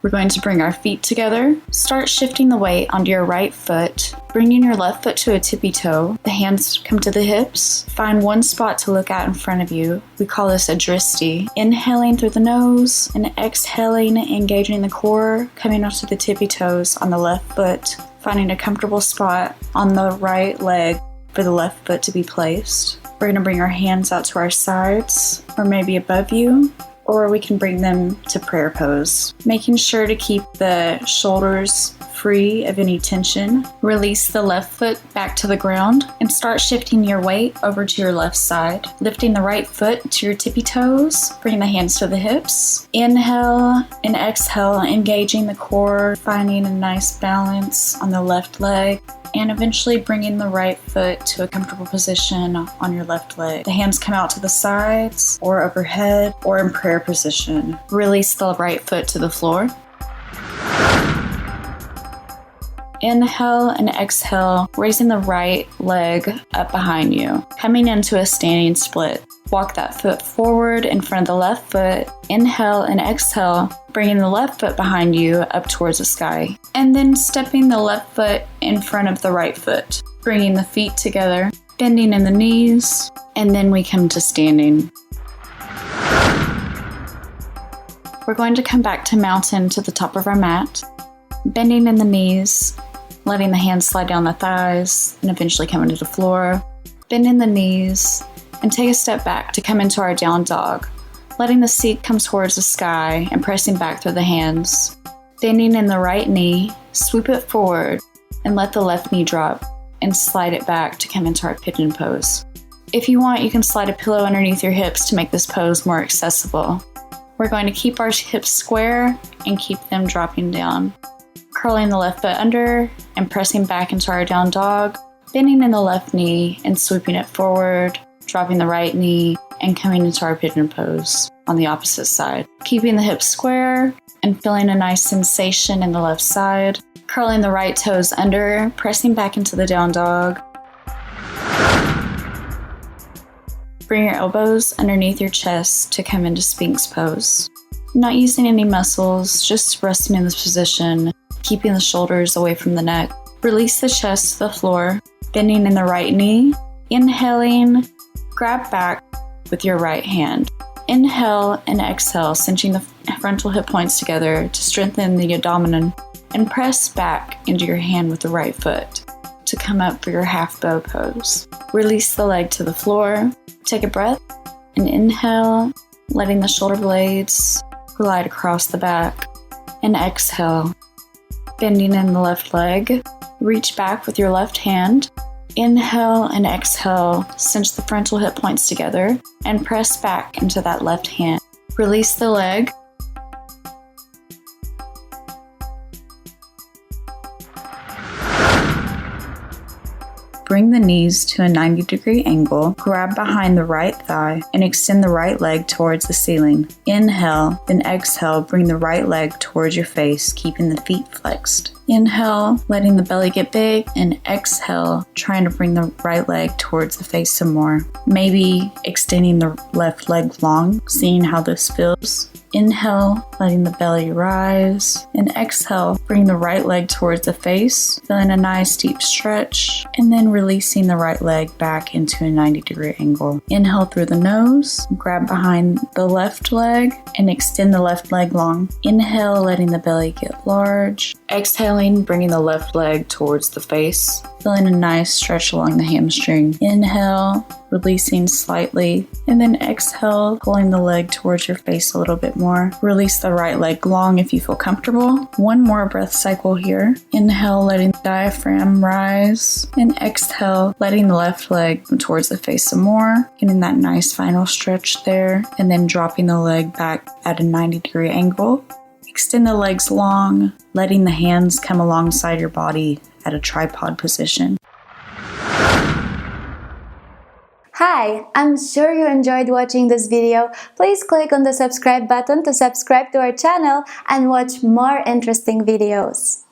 We're going to bring our feet together. Start shifting the weight onto your right foot, bringing your left foot to a tippy toe. The hands come to the hips. Find one spot to look at in front of you. We call this a dristi. Inhaling through the nose and exhaling, engaging the core, coming up to the tippy toes on the left foot. Finding a comfortable spot on the right leg for the left foot to be placed. We're going to bring our hands out to our sides or maybe above you, or we can bring them to prayer pose. Making sure to keep the shoulders free of any tension. Release the left foot back to the ground and start shifting your weight over to your left side. Lifting the right foot to your tippy toes. Bring the hands to the hips. Inhale and exhale, engaging the core, finding a nice balance on the left leg, and eventually bringing the right foot to a comfortable position on your left leg. The hands come out to the sides or overhead or in prayer position. Release the right foot to the floor. Inhale and exhale, raising the right leg up behind you, coming into a standing split. Walk that foot forward in front of the left foot. Inhale and exhale, bringing the left foot behind you up towards the sky. And then stepping the left foot in front of the right foot. Bringing the feet together, bending in the knees, and then we come to standing. We're going to come back to mountain to the top of our mat, bending in the knees, letting the hands slide down the thighs, and eventually come into the floor. Bend in the knees, and take a step back to come into our down dog, letting the seat come towards the sky and pressing back through the hands. Bending in the right knee, swoop it forward, and let the left knee drop, and slide it back to come into our pigeon pose. If you want, you can slide a pillow underneath your hips to make this pose more accessible. We're going to keep our hips square and keep them dropping down. Curling the left foot under and pressing back into our down dog, bending in the left knee and swooping it forward, dropping the right knee and coming into our pigeon pose on the opposite side. Keeping the hips square and feeling a nice sensation in the left side. Curling the right toes under, pressing back into the down dog. Bring your elbows underneath your chest to come into Sphinx pose. Not using any muscles, just resting in this position, keeping the shoulders away from the neck. Release the chest to the floor, bending in the right knee. Inhaling, grab back with your right hand. Inhale and exhale, cinching the frontal hip points together to strengthen the abdomen, and press back into your hand with the right foot to come up for your half bow pose. Release the leg to the floor. Take a breath and inhale, letting the shoulder blades glide across the back. And exhale, bending in the left leg. Reach back with your left hand. Inhale and exhale, cinch the frontal hip points together and press back into that left hand. Release the leg. Bring the knees to a 90-degree angle, grab behind the right thigh, and extend the right leg towards the ceiling. Inhale, then exhale, bring the right leg towards your face, keeping the feet flexed. Inhale, letting the belly get big, and exhale, trying to bring the right leg towards the face some more. Maybe extending the left leg long, seeing how this feels. Inhale, letting the belly rise, and exhale, bring the right leg towards the face, feeling a nice deep stretch, and then releasing the right leg back into a 90-degree angle. Inhale through the nose, grab behind the left leg, and extend the left leg long. Inhale, letting the belly get large. Exhaling, bringing the left leg towards the face, feeling a nice stretch along the hamstring. Inhale, releasing slightly, and then exhale, pulling the leg towards your face a little bit more. Release the right leg long if you feel comfortable. One more breath cycle here. Inhale, letting the diaphragm rise, and exhale, letting the left leg come towards the face some more, getting that nice final stretch there, and then dropping the leg back at a 90-degree angle. Extend the legs long, letting the hands come alongside your body at a tripod position. Hi, I'm sure you enjoyed watching this video. Please click on the subscribe button to subscribe to our channel and watch more interesting videos.